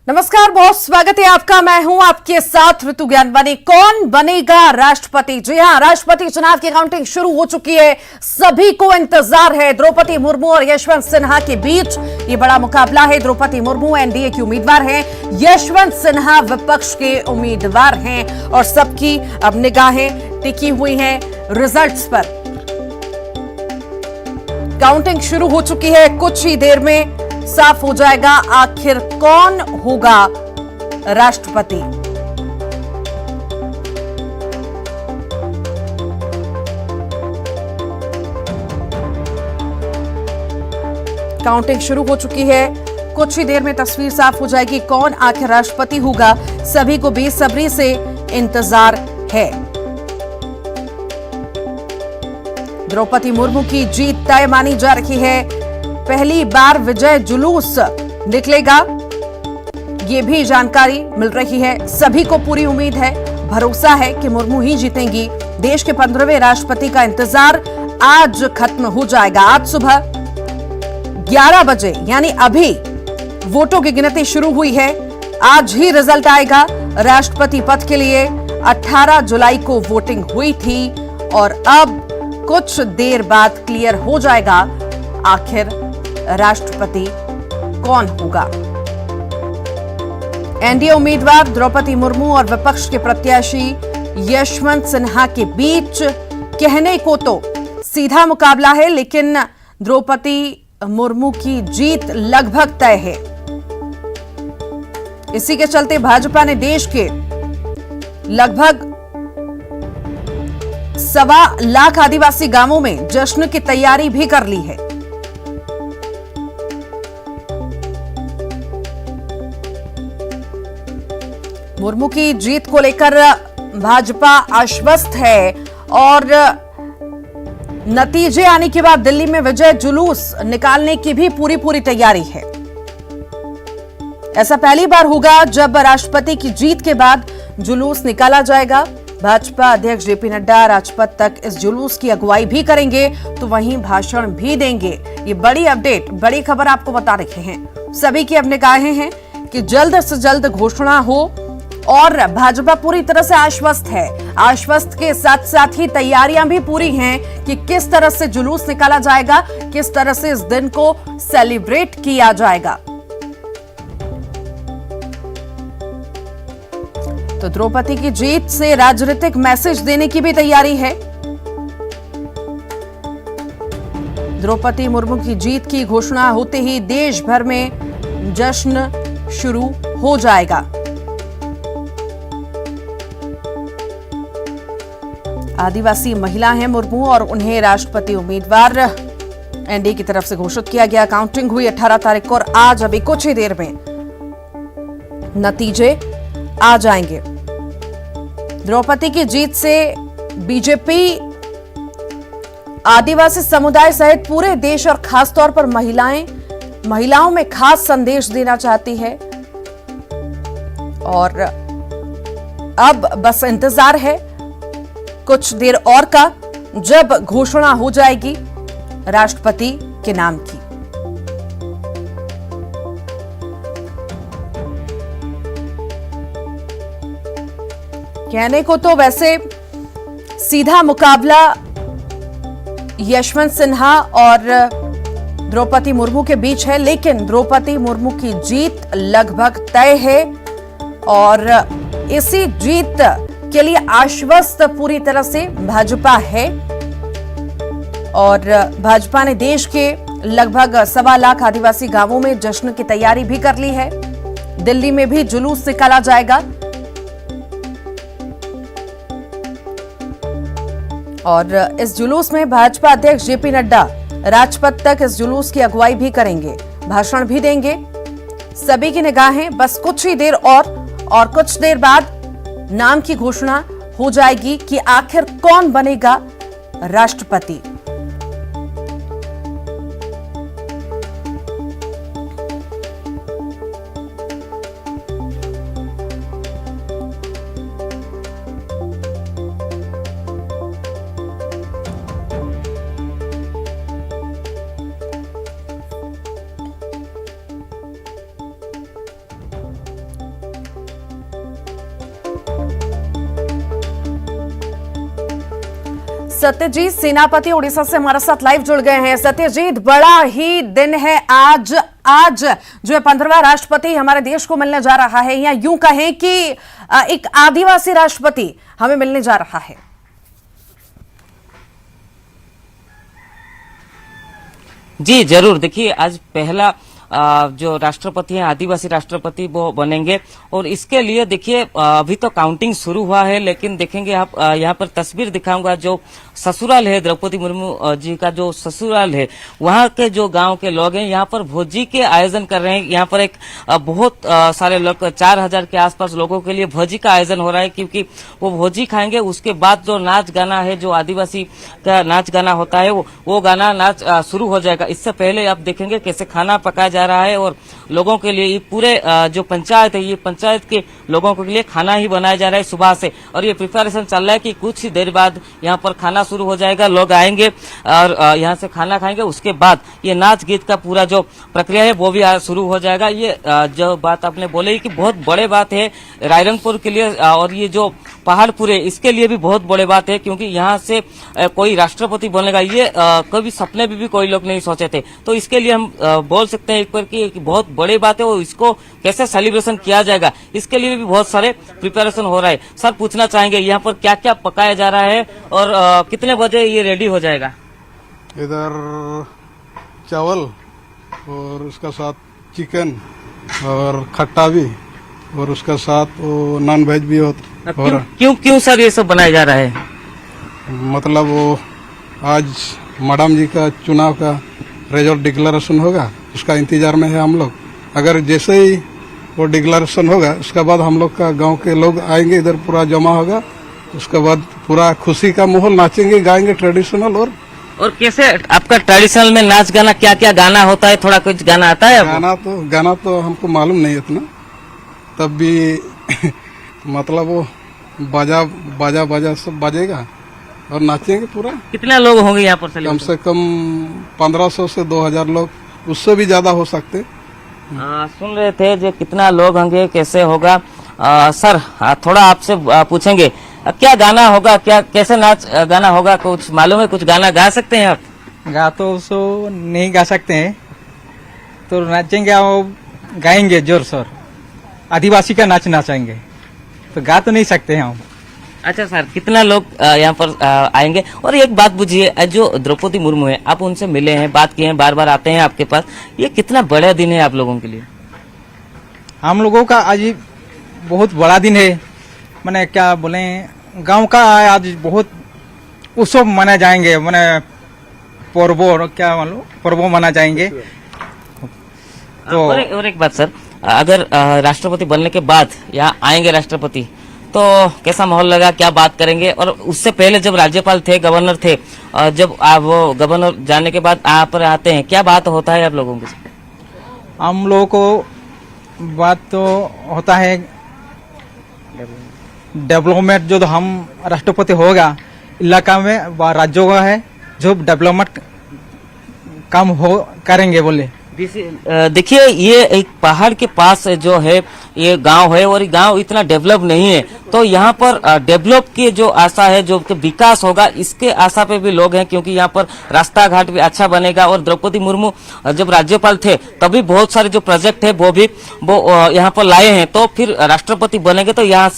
नमस्कार, बहुत स्वागत है आपका। मैं हूं आपके साथ ऋतु ज्ञानवानी। कौन बनेगा राष्ट्रपति? जी हां, राष्ट्रपति चुनाव की काउंटिंग शुरू हो चुकी है। सभी को इंतजार है द्रौपदी मुर्मू और यशवंत सिन्हा के बीच। ये बड़ा मुकाबला है। द्रौपदी मुर्मू एनडीए की उम्मीदवार हैं, यशवंत सिन्हा विपक्ष के उम्मीदवार हैं और सबकी अब निगाहें टिकी हुई हैं रिजल्ट्स पर। काउंटिंग शुरू हो चुकी है। कुछ ही देर में साफ हो जाएगा आखिर कौन होगा राष्ट्रपति। काउंटिंग शुरू हो चुकी है। कुछ ही देर में तस्वीर साफ हो जाएगी कौन आखिर राष्ट्रपति होगा। सभी को बेसब्री से इंतजार है। द्रौपदी मुर्मू की जीत तय मानी जा रही है। पहली बार विजय जुलूस निकलेगा, ये भी जानकारी मिल रही है। सभी को पूरी उम्मीद है, भरोसा है कि मुर्मू ही जीतेंगी। देश के 15वें राष्ट्रपति का इंतजार आज खत्म हो जाएगा। आज सुबह 11 बजे यानी अभी वोटों की गिनती शुरू हुई है। आज ही रिजल्ट आएगा। राष्ट्रपति पद के लिए 18 जुलाई को वोटिंग हुई थी और अब कुछ देर बाद क्लियर हो जाएगा आखिर राष्ट्रपति कौन होगा। एनडीए उम्मीदवार द्रौपदी मुर्मू और विपक्ष के प्रत्याशी यशवंत सिन्हा के बीच कहने को तो सीधा मुकाबला है, लेकिन द्रौपदी मुर्मू की जीत लगभग तय है। इसी के चलते भाजपा ने देश के लगभग 1.25 लाख आदिवासी गांवों में जश्न की तैयारी भी कर ली है। मुर्मू की जीत को लेकर भाजपा आश्वस्त है और नतीजे आने के बाद दिल्ली में विजय जुलूस निकालने की भी पूरी तैयारी है। ऐसा पहली बार होगा जब राष्ट्रपति की जीत के बाद जुलूस निकाला जाएगा। भाजपा अध्यक्ष जेपी नड्डा राजपथ तक इस जुलूस की अगुवाई भी करेंगे, तो वहीं भाषण भी देंगे। ये बड़ी अपडेट, बड़ी खबर आपको बता रहे हैं। सभी की अब निगाहें हैं कि जल्द से जल्द घोषणा हो और भाजपा पूरी तरह से आश्वस्त है। आश्वस्त के साथ साथ ही तैयारियां भी पूरी हैं कि किस तरह से जुलूस निकाला जाएगा, किस तरह से इस दिन को सेलिब्रेट किया जाएगा। तो द्रौपदी की जीत से राजनीतिक मैसेज देने की भी तैयारी है। द्रौपदी मुर्मू की जीत की घोषणा होते ही देश भर में जश्न शुरू हो जाएगा। आदिवासी महिला हैं मुर्मू और उन्हें राष्ट्रपति उम्मीदवार एनडीए की तरफ से घोषित किया गया। काउंटिंग हुई 18 तारीख को और आज अभी कुछ ही देर में नतीजे आ जाएंगे। द्रौपदी की जीत से बीजेपी आदिवासी समुदाय सहित पूरे देश और खासतौर पर महिलाओं में खास संदेश देना चाहती है और अब बस इंतजार है कुछ देर और का, जब घोषणा हो जाएगी राष्ट्रपति के नाम की। कहने को तो वैसे सीधा मुकाबला यशवंत सिन्हा और द्रौपदी मुर्मू के बीच है, लेकिन द्रौपदी मुर्मू की जीत लगभग तय है और इसी जीत के लिए आश्वस्त पूरी तरह से भाजपा है। और भाजपा ने देश के लगभग 1.25 लाख आदिवासी गांवों में जश्न की तैयारी भी कर ली है। दिल्ली में भी जुलूस निकाला जाएगा और इस जुलूस में भाजपा अध्यक्ष जेपी नड्डा राजपथ तक इस जुलूस की अगुवाई भी करेंगे, भाषण भी देंगे। सभी की निगाहें बस कुछ ही देर और कुछ देर बाद नाम की घोषणा हो जाएगी कि आखिर कौन बनेगा राष्ट्रपति। सत्यजीत सेनापति उड़ीसा से हमारे साथ लाइव जुड़ गए हैं। सत्यजीत, बड़ा ही दिन है आज। आज जो है 15वां राष्ट्रपति हमारे देश को मिलने जा रहा है, या यूं कहें कि एक आदिवासी राष्ट्रपति हमें मिलने जा रहा है। जी जरूर, देखिए आज पहला जो राष्ट्रपति हैं आदिवासी राष्ट्रपति वो बनेंगे और इसके लिए देखिए अभी तो काउंटिंग शुरू हुआ है, लेकिन देखेंगे आप यहाँ पर तस्वीर दिखाऊंगा जो ससुराल है द्रौपदी मुर्मू जी का, जो ससुराल है वहाँ के जो गांव के लोग हैं यहाँ पर भोजी के आयोजन कर रहे हैं। यहाँ पर एक बहुत सारे लोग 4000 के आसपास लोगों के लिए भोजी का आयोजन हो रहा है, क्योंकि वो भोजी खाएंगे। उसके बाद जो नाच गाना है, जो आदिवासी का नाच गाना होता है, वो गाना नाच शुरू हो जाएगा। इससे पहले आप देखेंगे कैसे खाना पकाया जा रहा है और लोगों के लिए ये पूरे जो पंचायत है, ये पंचायत के लोगों के लिए खाना ही बनाया जा रहा है सुबह से, और ये प्रिपरेशन चल रहा है कि कुछ ही देर बाद यहाँ पर खाना शुरू हो जाएगा। लोग आएंगे और यहाँ से खाना खाएंगे। उसके बाद ये नाच गीत का पूरा जो प्रक्रिया है वो भी शुरू हो जाएगा। ये जो बात आपने बोली कि बहुत बड़े बात है रायरंगपुर के लिए, और ये जो पहाड़पुर है इसके लिए भी बहुत बड़े बात है, क्योंकि यहाँ से कोई राष्ट्रपति बनेगा ये कभी सपने भी कोई लोग नहीं सोचे थे। तो इसके लिए हम बोल सकते हैं एक पर कि बहुत बड़ी बात है, और इसको कैसे सेलिब्रेशन किया जाएगा इसके लिए भी बहुत सारे प्रिपरेशन हो रहा है। सर, पूछना चाहेंगे यहाँ पर क्या क्या पकाया जा रहा है और कितने बजे ये रेडी हो जाएगा? इधर चावल और उसका साथ चिकन और खट्टा भी, और उसका साथ वो नॉन वेज भी होता। क्यों सर ये सब बनाया जा रहा है? मतलब वो आज मैडम जी का चुनाव का रिजल्ट डिक्लेरेशन होगा, उसका इंतजार में है हम लोग। अगर जैसे ही वो डिक्लेरेशन होगा उसके बाद हम लोग का गांव के लोग आएंगे, इधर पूरा जमा होगा। उसके बाद पूरा खुशी का माहौल, नाचेंगे गाएंगे ट्रेडिशनल। और कैसे आपका ट्रेडिशनल में नाच गाना क्या क्या गाना होता है? थोड़ा कुछ गाना आता है? गाना तो हमको मालूम नहीं इतना, तब भी मतलब वो बाजा सब बजेगा और नाचेंगे पूरा। कितने लोग होंगे यहाँ पर? कम से कम 1500 से 2000 लोग, उससे भी ज्यादा हो सकते। सुन रहे थे जो कितना लोग होंगे, कैसे होगा। सर थोड़ा आपसे पूछेंगे क्या गाना होगा, क्या कैसे नाच गाना होगा, कुछ मालूम है? कुछ गाना गा सकते हैं आप? गा तो उसको नहीं गा सकते हैं, तो नाचेंगे और गाएंगे जोर शोर, आदिवासी का नाच नाचेंगे, तो गा तो नहीं सकते हैं हम। अच्छा सर, कितना लोग यहाँ पर आएंगे? और एक बात बुझिए, जो द्रौपदी मुर्मू है, आप उनसे मिले हैं, बात किए हैं, बार बार आते हैं आपके पास, ये कितना बड़ा दिन है आप लोगों के लिए? हम लोगों का आज बहुत बड़ा दिन है, मैंने क्या बोले, गांव का आज बहुत उत्सव मना जाएंगे, मैंने पर्वो क्या मालूम पर्वो मना जाएंगे। तो और एक बात सर, अगर राष्ट्रपति बनने के बाद यहाँ आएंगे राष्ट्रपति, तो कैसा माहौल लगा, क्या बात करेंगे? और उससे पहले जब राज्यपाल थे, गवर्नर थे, जब आप वो गवर्नर जाने के बाद यहाँ पर आते हैं, क्या बात होता है आप लोगों के साथ? हम लोगों को बात तो होता है डेवलपमेंट, जो हम राष्ट्रपति होगा इलाका में व राज्यों का है, जो डेवलपमेंट काम हो करेंगे बोले। देखिए ये एक पहाड़ के पास जो है ये गांव है, और ये गांव इतना डेवलप नहीं है, तो यहाँ पर डेवलप की जो आशा है, जो विकास होगा, इसके आशा पे भी लोग हैं, क्योंकि यहाँ पर रास्ता घाट भी अच्छा बनेगा। और द्रौपदी मुर्मू जब राज्यपाल थे तभी बहुत सारे जो प्रोजेक्ट है वो यहाँ पर लाए हैं, तो फिर राष्ट्रपति बनेंगे तो यहाँ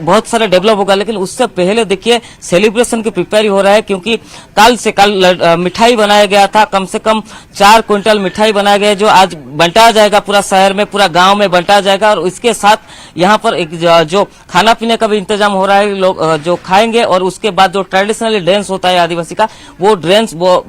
बहुत सारे डेवलप होगा। लेकिन उससे पहले देखिए सेलिब्रेशन की प्रिपेयर हो रहा है, क्योंकि कल मिठाई बनाया गया था, कम से कम 4 क्विंटल मिठाई बनाया गया, जो आज बंटा जाएगा पूरा शहर में, पूरा गांव में बंटा जाएगा। और इसके साथ यहाँ पर एक जो खाना पीने का भी इंतजाम हो रहा है, लोग जो खाएंगे, और उसके बाद जो ट्रेडिशनली डांस होता है आदिवासी का, वो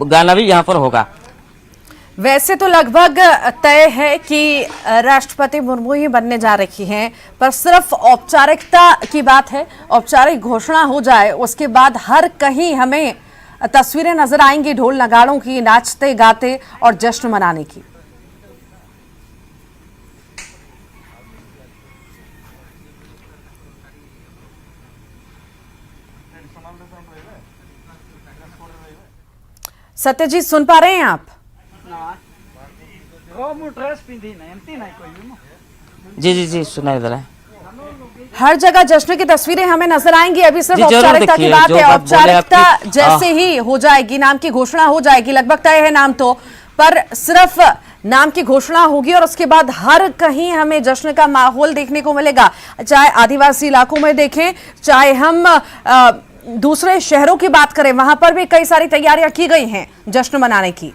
गाना भी यहाँ पर होगा। वैसे तो लगभग तय है कि राष्ट्रपति मुर्मू ही बनने जा रही हैं, पर सिर्फ औपचारिकता की बात है। औपचारिक घोषणा हो जाए उसके बाद हर कहीं हमें तस्वीरें नजर आएंगी ढोल नगाड़ों की, नाचते गाते और जश्न मनाने की। सत्यजीत, सुन पा रहे हैं आप? जी सुनाई दे रहा है। हर जगह जश्न की तस्वीरें हमें नजर आएंगी। अभी सिर्फ जी, जरूर औपचारिकता की देखिए, बात जो है। बात बोले औपचारिकता आपकी, जैसे ही हो जाएगी, नाम की घोषणा हो जाएगी, लगभग तय है नाम तो, पर सिर्फ नाम की घोषणा होगी और उसके बाद हर कहीं हमें जश्न का माहौल देखने को मिलेगा। चाहे आदिवासी इलाकों में देखें, चाहे हम दूसरे शहरों की बात करें, वहां पर भी कई सारी तैयारियां की गई हैं जश्न मनाने की।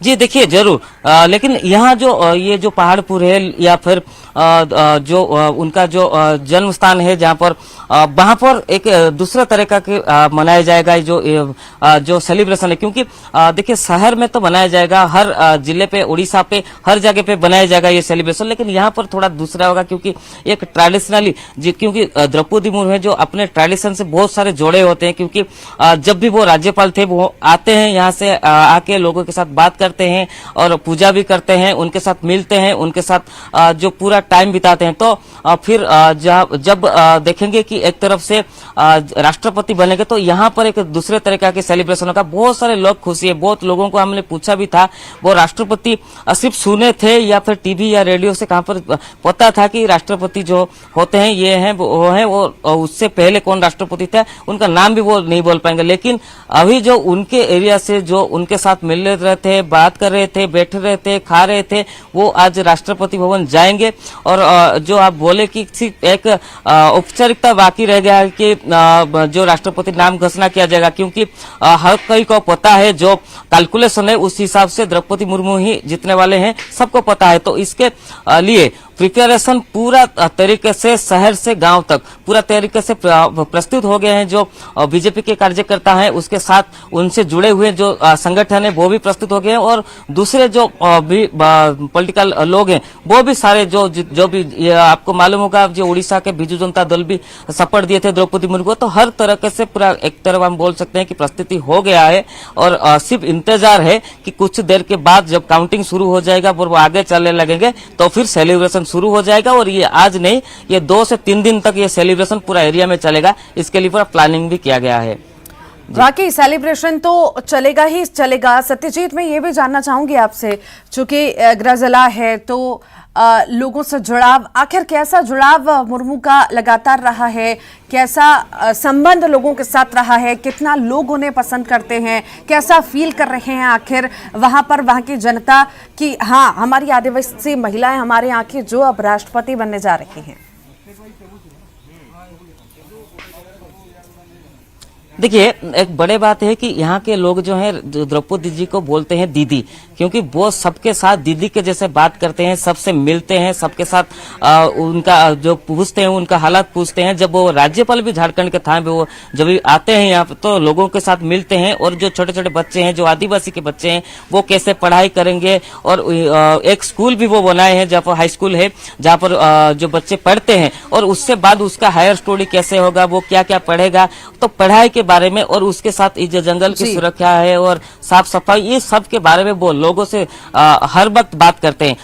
जी देखिए, जरूर लेकिन यहाँ जो ये जो पहाड़पुर है या फिर जो उनका जो जन्म स्थान है, जहाँ पर वहां पर एक दूसरा तरीका के मनाया जाएगा जो सेलिब्रेशन है। क्योंकि देखिए, शहर में तो मनाया जाएगा, हर जिले पे, उड़ीसा पे, हर जगह पे बनाया जाएगा ये सेलिब्रेशन, लेकिन यहाँ पर थोड़ा दूसरा होगा। क्योंकि एक ट्रेडिशनली, क्योंकि द्रौपदी मुर्मू है जो अपने ट्रेडिशन से बहुत सारे जोड़े होते हैं। क्योंकि जब भी वो राज्यपाल थे, वो आते हैं यहाँ से आके लोगों के साथ बात करते हैं और पूजा भी करते हैं, उनके साथ मिलते हैं, उनके साथ जो पूरा टाइम बिताते हैं। तो फिर जब देखेंगे कि एक तरफ से राष्ट्रपति बनेंगे, तो यहाँ पर एक दूसरे तरीका के सेलिब्रेशन होगा। बहुत सारे लोग खुशी है। बहुत लोगों को हमने पूछा भी था, वो राष्ट्रपति सिर्फ सुने थे या फिर टीवी या रेडियो से कहां पर पता था कि राष्ट्रपति जो होते हैं ये हैं, वो हैं, वो उससे पहले कौन राष्ट्रपति थे उनका नाम भी वो नहीं बोल पाएंगे। लेकिन अभी जो उनके एरिया से जो उनके साथ मिल रहे थे, बात कर रहे थे, बैठ रहे थे, खा रहे थे, वो आज राष्ट्रपति भवन जाएंगे। और जो आप बोले कि सिर्फ एक औपचारिकता बाकी रह गया है कि जो राष्ट्रपति नाम घोषणा किया जाएगा। क्योंकि हर कोई को पता है, जो कैलकुलेशन है उस हिसाब से द्रौपदी मुर्मू ही जीतने वाले हैं, सबको पता है। तो इसके लिए प्रिपरेशन पूरा तरीके से शहर से गांव तक पूरा तरीके से प्रस्तुत हो गए हैं। जो बीजेपी के कार्यकर्ता हैं, उसके साथ उनसे जुड़े हुए जो संगठन है वो भी प्रस्तुत हो गए हैं, और दूसरे जो भी पॉलिटिकल लोग हैं वो भी सारे जो भी आपको मालूम होगा, जो उड़ीसा के बीजू जनता दल भी सपोर्ट दिए थे द्रौपदी मुर्मू को। तो हर तरह से पूरा एक तरफ हम बोल सकते हैं कि प्रस्तुति हो गया है, और सिर्फ इंतजार है कि कुछ देर के बाद जब काउंटिंग शुरू हो जाएगा और वो आगे चलने लगेंगे तो फिर सेलिब्रेशन शुरू हो जाएगा। और ये आज नहीं, ये 2 से 3 दिन तक ये सेलिब्रेशन पूरा एरिया में चलेगा। इसके लिए पूरा प्लानिंग भी किया गया है। वाकई सेलिब्रेशन तो चलेगा ही चलेगा। सत्यजीत, मैं ये भी जानना चाहूंगी आपसे, चूंकि गृह जिला है तो लोगों से जुड़ाव, आखिर कैसा जुड़ाव मुर्मू का लगातार रहा है, कैसा संबंध लोगों के साथ रहा है, कितना लोग उन्हें पसंद करते हैं, कैसा फील कर रहे हैं आखिर वहां पर वहां की जनता कि हाँ, हमारी आदिवासी महिलाएं हमारे यहाँ की जो अब राष्ट्रपति बनने जा रही हैं? देखिए, एक बड़े बात है कि यहाँ के लोग जो हैं द्रौपदी जी को बोलते हैं दीदी, क्योंकि वो सबके साथ दीदी के जैसे बात करते हैं, सबसे मिलते हैं, सबके साथ उनका जो पूछते हैं, उनका हालात पूछते हैं। जब वो राज्यपाल भी झारखंड के था, वो जब भी आते हैं यहाँ पे तो लोगों के साथ मिलते हैं। और जो छोटे छोटे बच्चे हैं, जो आदिवासी के बच्चे हैं, वो कैसे पढ़ाई करेंगे, और एक स्कूल भी वो बनाए हैं जहाँ पर हाई स्कूल है, जहाँ पर जो बच्चे पढ़ते हैं, और उससे बाद उसका हायर स्टडी कैसे होगा, वो क्या क्या पढ़ेगा, तो पढ़ाई के बारे में, और उसके साथ जो जंगल की सुरक्षा है और साफ सफाई, ये सब के बारे में वो लोगों से हर वक्त बात करते हैं।